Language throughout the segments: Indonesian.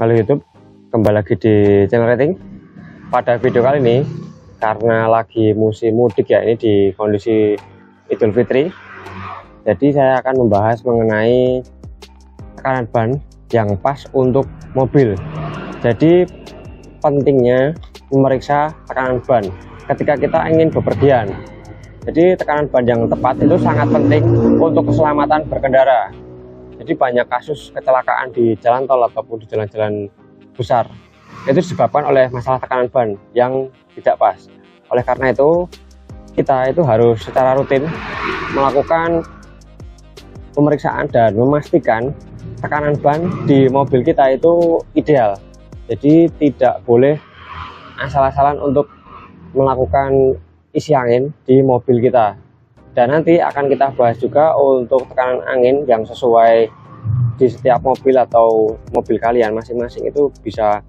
halo YouTube, kembali lagi di channel Rating. Pada video kali ini, karena lagi musim mudik ya, ini di kondisi Idul Fitri, jadi saya akan membahas mengenai tekanan ban yang pas untuk mobil. Jadi pentingnya memeriksa tekanan ban ketika kita ingin bepergian. Jadi tekanan ban yang tepat itu sangat penting untuk keselamatan berkendara. Jadi banyak kasus kecelakaan di jalan tol ataupun di jalan-jalan besar itu disebabkan oleh masalah tekanan ban yang tidak pas. Oleh karena itu kita itu harus secara rutin melakukan pemeriksaan dan memastikan tekanan ban di mobil kita itu ideal. Jadi tidak boleh asal-asalan untuk melakukan isi angin di mobil kita. Dan nanti akan kita bahas juga untuk tekanan angin yang sesuai di setiap mobil atau mobil kalian masing-masing itu bisa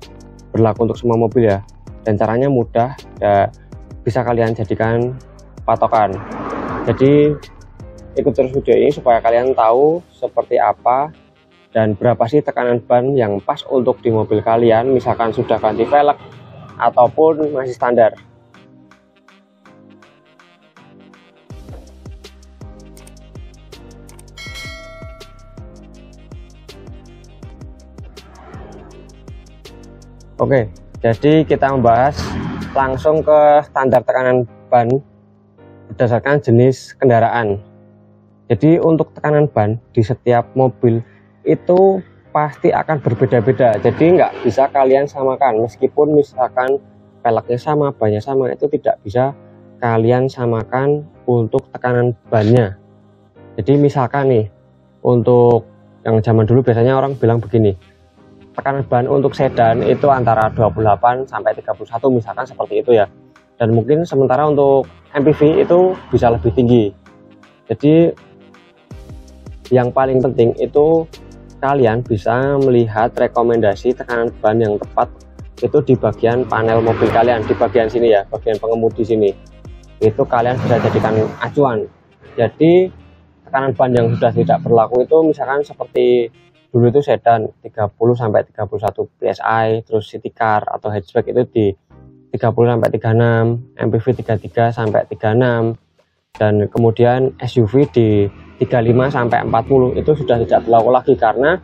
berlaku untuk semua mobil ya. Dan caranya mudah ya, bisa kalian jadikan patokan. Jadi ikut terus video ini supaya kalian tahu seperti apa dan berapa sih tekanan ban yang pas untuk di mobil kalian, misalkan sudah ganti velg ataupun masih standar. Oke, jadi kita membahas langsung ke standar tekanan ban berdasarkan jenis kendaraan. Jadi untuk tekanan ban di setiap mobil itu pasti akan berbeda-beda. Jadi nggak bisa kalian samakan, meskipun misalkan velgnya sama, bannya sama, itu tidak bisa kalian samakan untuk tekanan bannya. Jadi misalkan nih, untuk yang zaman dulu biasanya orang bilang begini, tekanan ban untuk sedan itu antara 28 sampai 31 misalkan seperti itu ya. Dan mungkin sementara untuk MPV itu bisa lebih tinggi. Jadi yang paling penting itu kalian bisa melihat rekomendasi tekanan ban yang tepat itu di bagian panel mobil kalian, di bagian sini ya, bagian pengemudi sini. Itu kalian bisa jadikan acuan. Jadi tekanan ban yang sudah tidak berlaku itu misalkan seperti dulu itu sedan 30 sampai 31 PSI, terus city car atau hatchback itu di 30 sampai 36, MPV 33 sampai 36, dan kemudian SUV di 35 sampai 40 itu sudah tidak berlaku lagi karena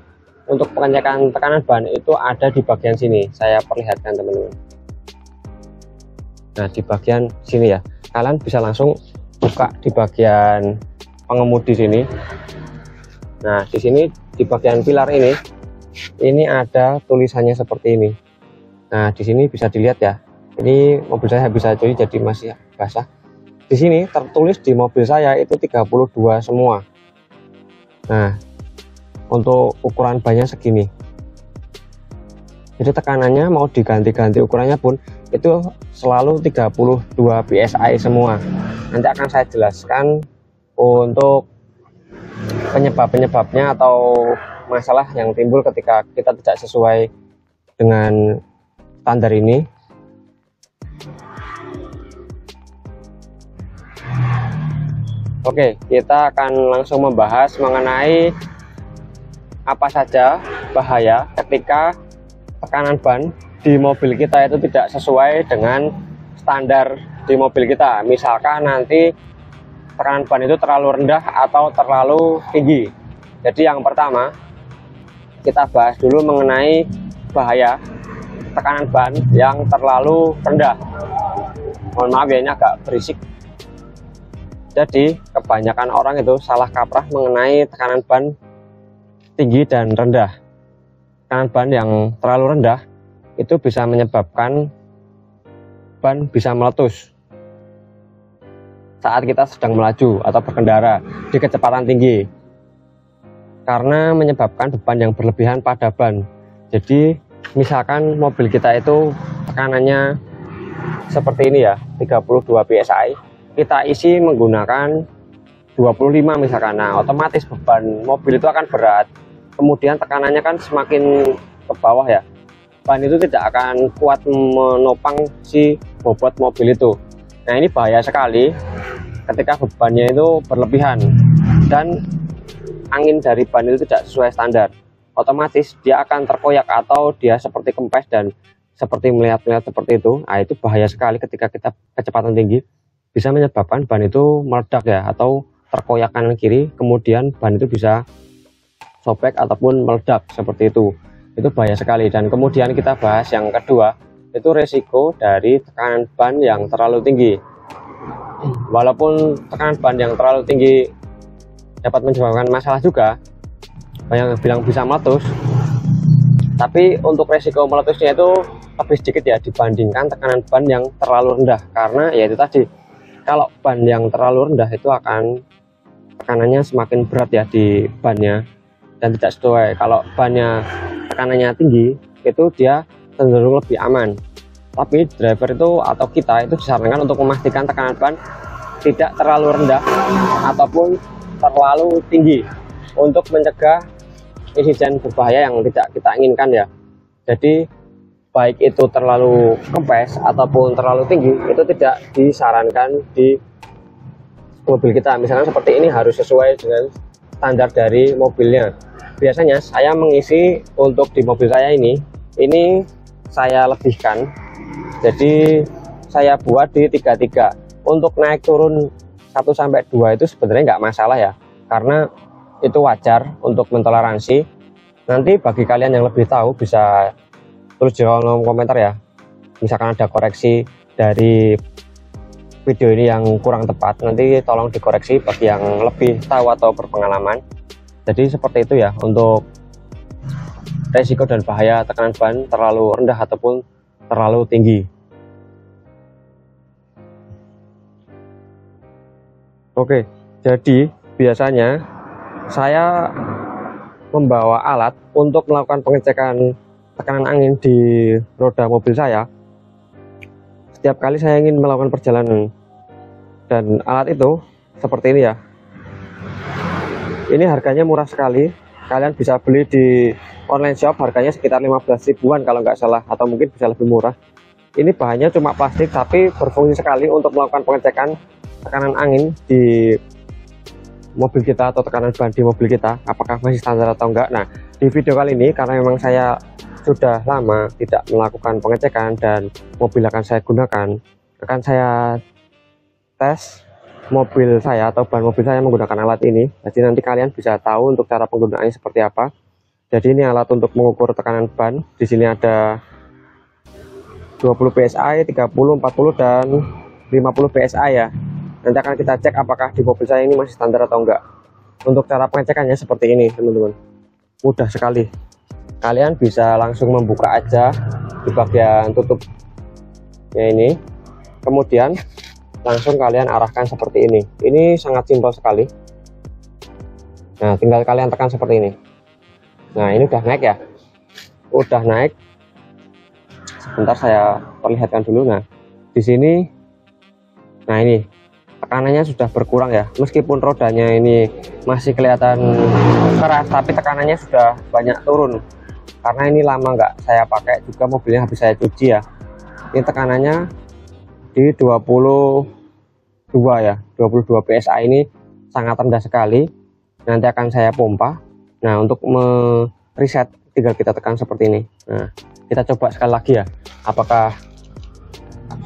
untuk pengecekan tekanan ban itu ada di bagian sini. Saya perlihatkan teman-teman. Nah, di bagian sini ya. Kalian bisa langsung buka di bagian pengemudi sini. Nah, di sini di bagian pilar ini ada tulisannya seperti ini. Nah, di sini bisa dilihat ya. Ini mobil saya bisa jadi masih basah. Di sini tertulis di mobil saya itu 32 semua. Nah, untuk ukuran bannya segini. Jadi tekanannya mau diganti-ganti ukurannya pun itu selalu 32 PSI semua. Nanti akan saya jelaskan untuk penyebab-penyebabnya atau masalah yang timbul ketika kita tidak sesuai dengan standar ini. Oke, kita akan langsung membahas mengenai apa saja bahaya ketika tekanan ban di mobil kita itu tidak sesuai dengan standar di mobil kita. Misalkan nanti tekanan ban itu terlalu rendah atau terlalu tinggi. Jadi yang pertama kita bahas dulu mengenai bahaya tekanan ban yang terlalu rendah. Mohon maaf ya, ini agak berisik. Jadi kebanyakan orang itu salah kaprah mengenai tekanan ban tinggi dan rendah. Tekanan ban yang terlalu rendah itu bisa menyebabkan ban bisa meletus saat kita sedang melaju atau berkendara di kecepatan tinggi, karena menyebabkan beban yang berlebihan pada ban. Jadi misalkan mobil kita itu tekanannya seperti ini ya, 32 PSI, kita isi menggunakan 25 misalkan. Nah, otomatis beban mobil itu akan berat, kemudian tekanannya kan semakin ke bawah ya, ban itu tidak akan kuat menopang si bobot mobil itu. Nah, ini bahaya sekali ketika bebannya itu berlebihan dan angin dari ban itu tidak sesuai standar. otomatis dia akan terkoyak atau dia seperti kempes dan seperti melihat-lihat seperti itu. Nah, itu bahaya sekali ketika kita kecepatan tinggi, bisa menyebabkan ban itu meledak ya, atau terkoyak kanan kiri, kemudian ban itu bisa sobek ataupun meledak seperti itu. Itu bahaya sekali. Dan kemudian kita bahas yang kedua, itu resiko dari tekanan ban yang terlalu tinggi. Walaupun tekanan ban yang terlalu tinggi dapat menyebabkan masalah juga, banyak yang bilang bisa meletus, tapi untuk resiko meletusnya itu lebih sedikit ya dibandingkan tekanan ban yang terlalu rendah. Karena ya itu tadi, kalau ban yang terlalu rendah itu akan tekanannya semakin berat ya di bannya dan tidak sesuai. Kalau bannya tekanannya tinggi, itu dia cenderung lebih aman. Tapi driver itu atau kita itu disarankan untuk memastikan tekanan ban tidak terlalu rendah ataupun terlalu tinggi untuk mencegah insiden berbahaya yang tidak kita inginkan ya. Jadi baik itu terlalu kempes ataupun terlalu tinggi, itu tidak disarankan di mobil kita. Misalnya seperti ini harus sesuai dengan standar dari mobilnya. Biasanya saya mengisi untuk di mobil saya ini saya lebihkan, jadi saya buat di 33. Untuk naik turun 1-2 itu sebenarnya nggak masalah ya, karena itu wajar untuk mentoleransi. Nanti bagi kalian yang lebih tahu bisa tulis di kolom komentar ya, misalkan ada koreksi dari video ini yang kurang tepat, nanti tolong dikoreksi bagi yang lebih tahu atau berpengalaman. Jadi seperti itu ya untuk resiko dan bahaya tekanan ban terlalu rendah ataupun terlalu tinggi. Oke, jadi biasanya saya membawa alat untuk melakukan pengecekan tekanan angin di roda mobil saya setiap kali saya ingin melakukan perjalanan. Dan alat itu seperti ini ya. Ini harganya murah sekali, kalian bisa beli di online shop, harganya sekitar 15 ribuan kalau nggak salah, atau mungkin bisa lebih murah. Ini bahannya cuma plastik tapi berfungsi sekali untuk melakukan pengecekan tekanan angin di mobil kita atau tekanan ban di mobil kita apakah masih standar atau enggak. Nah, di video kali ini karena memang saya sudah lama tidak melakukan pengecekan dan mobil akan saya gunakan, akan saya tes mobil saya atau ban mobil saya menggunakan alat ini. Jadi nanti kalian bisa tahu untuk cara penggunaannya seperti apa. Jadi ini alat untuk mengukur tekanan ban. Di sini ada 20 psi, 30, 40 dan 50 psi ya. Nanti akan kita cek apakah di mobil saya ini masih standar atau enggak. Untuk cara pengecekannya seperti ini teman-teman, mudah sekali. Kalian bisa langsung membuka aja di bagian tutupnya ini, kemudian langsung kalian arahkan seperti ini. Ini sangat simpel sekali. Nah, tinggal kalian tekan seperti ini. Nah, ini udah naik ya, udah naik. Sebentar saya perlihatkan dulu. Nah, di sini, nah ini tekanannya sudah berkurang ya, meskipun rodanya ini masih kelihatan keras, tapi tekanannya sudah banyak turun karena ini lama nggak saya pakai juga, mobilnya habis saya cuci ya. Ini tekanannya di 22 ya, 22 psi, ini sangat rendah sekali. Nanti akan saya pompa. Nah, untuk reset tinggal kita tekan seperti ini. Nah, kita coba sekali lagi ya, apakah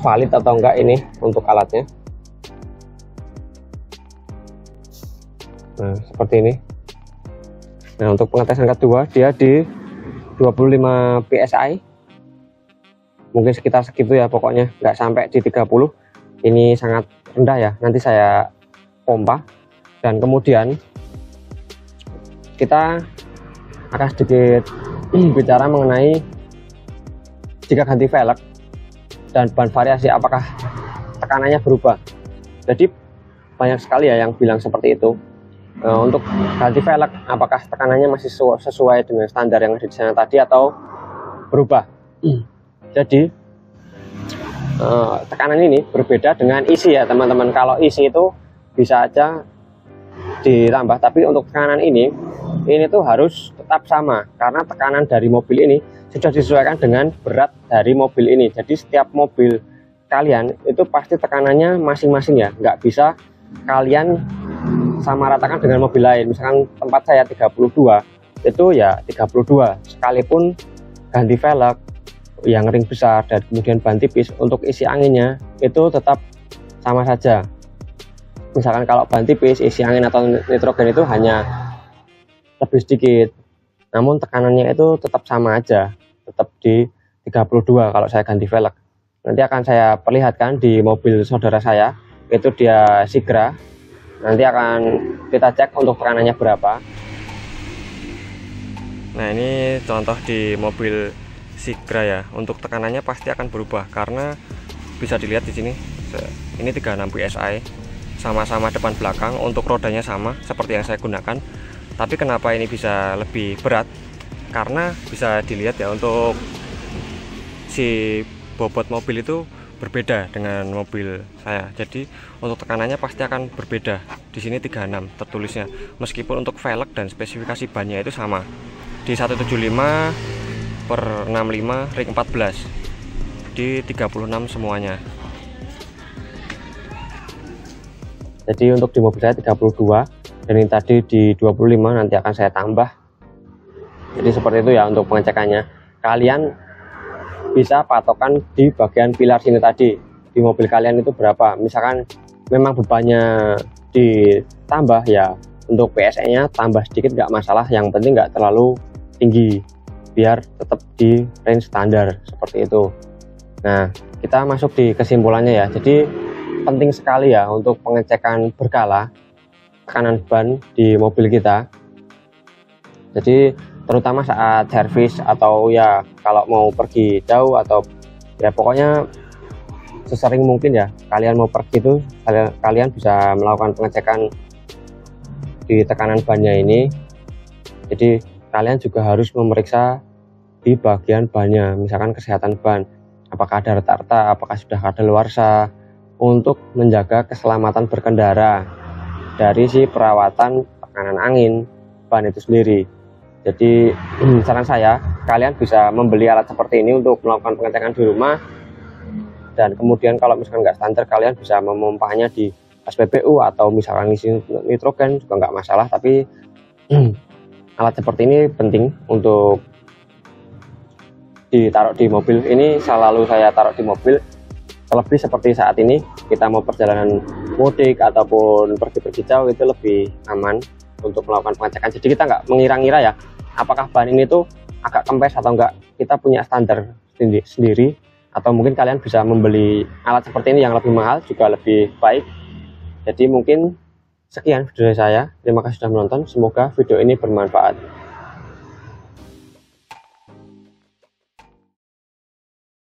valid atau enggak ini untuk alatnya. Nah, seperti ini. Nah, untuk pengetesan kedua dia di 25 psi, mungkin sekitar segitu ya, pokoknya nggak sampai di 30. Ini sangat rendah ya. Nanti saya pompa dan kemudian kita akan sedikit bicara mengenai jika ganti velg dan ban variasi apakah tekanannya berubah. Jadi banyak sekali ya yang bilang seperti itu. Untuk ganti velg apakah tekanannya masih sesuai dengan standar yang ada di sana tadi atau berubah. Jadi tekanan ini berbeda dengan isi ya teman-teman. Kalau isi itu bisa aja ditambah, tapi untuk tekanan ini tuh harus tetap sama karena tekanan dari mobil ini sudah disesuaikan dengan berat dari mobil ini. Jadi setiap mobil kalian itu pasti tekanannya masing-masing ya, nggak bisa kalian sama ratakan dengan mobil lain. Misalkan tempat saya 32, itu ya 32, sekalipun ganti velg yang ring besar dan kemudian ban tipis, untuk isi anginnya itu tetap sama saja. Misalkan kalau ban tipis, isi angin atau nitrogen itu hanya lebih sedikit, namun tekanannya itu tetap sama aja, tetap di 32 kalau saya ganti velg. Nanti akan saya perlihatkan di mobil saudara saya, itu dia Sigra. Nanti akan kita cek untuk tekanannya berapa. Nah, ini contoh di mobil Sigra ya. Untuk tekanannya pasti akan berubah karena bisa dilihat di sini. Ini 36 PSI, sama-sama depan belakang. Untuk rodanya sama seperti yang saya gunakan. Tapi kenapa ini bisa lebih berat? Karena bisa dilihat ya, untuk si bobot mobil itu berbeda dengan mobil saya. Jadi untuk tekanannya pasti akan berbeda. Di sini 36 tertulisnya. Meskipun untuk velg dan spesifikasi bannya itu sama. Di 175/65 ring 14 di 36 semuanya. Jadi untuk di mobil saya 32 dan ini tadi di 25, nanti akan saya tambah. Jadi seperti itu ya untuk pengecekannya. Kalian bisa patokan di bagian pilar sini tadi, di mobil kalian itu berapa. Misalkan memang bebannya ditambah ya, untuk PSI nya tambah sedikit nggak masalah, yang penting nggak terlalu tinggi biar tetap di range standar seperti itu. Nah, kita masuk di kesimpulannya ya. Jadi penting sekali ya untuk pengecekan berkala tekanan ban di mobil kita. Jadi terutama saat servis atau ya kalau mau pergi jauh, atau ya pokoknya sesering mungkin ya kalian mau pergi itu, kalian bisa melakukan pengecekan di tekanan bannya ini. Jadi kalian juga harus memeriksa di bagian bannya, misalkan kesehatan ban, apakah ada retak-retak, apakah sudah kadaluarsa, untuk menjaga keselamatan berkendara dari si perawatan tekanan angin ban itu sendiri. Jadi saran saya, kalian bisa membeli alat seperti ini untuk melakukan pengecekan di rumah, dan kemudian kalau misalkan nggak standar, kalian bisa memompanya di SPBU atau misalkan isi nitrogen juga nggak masalah. Tapi alat seperti ini penting untuk ditaruh di mobil. Ini selalu saya taruh di mobil, terlebih seperti saat ini kita mau perjalanan mudik ataupun pergi-pergi jauh, itu lebih aman untuk melakukan pengecekan. Jadi kita nggak mengira-ngira ya apakah ban ini tuh agak kempes atau enggak. Kita punya standar sendiri, atau mungkin kalian bisa membeli alat seperti ini yang lebih mahal juga lebih baik. Jadi mungkin sekian video saya, terima kasih sudah menonton, semoga video ini bermanfaat.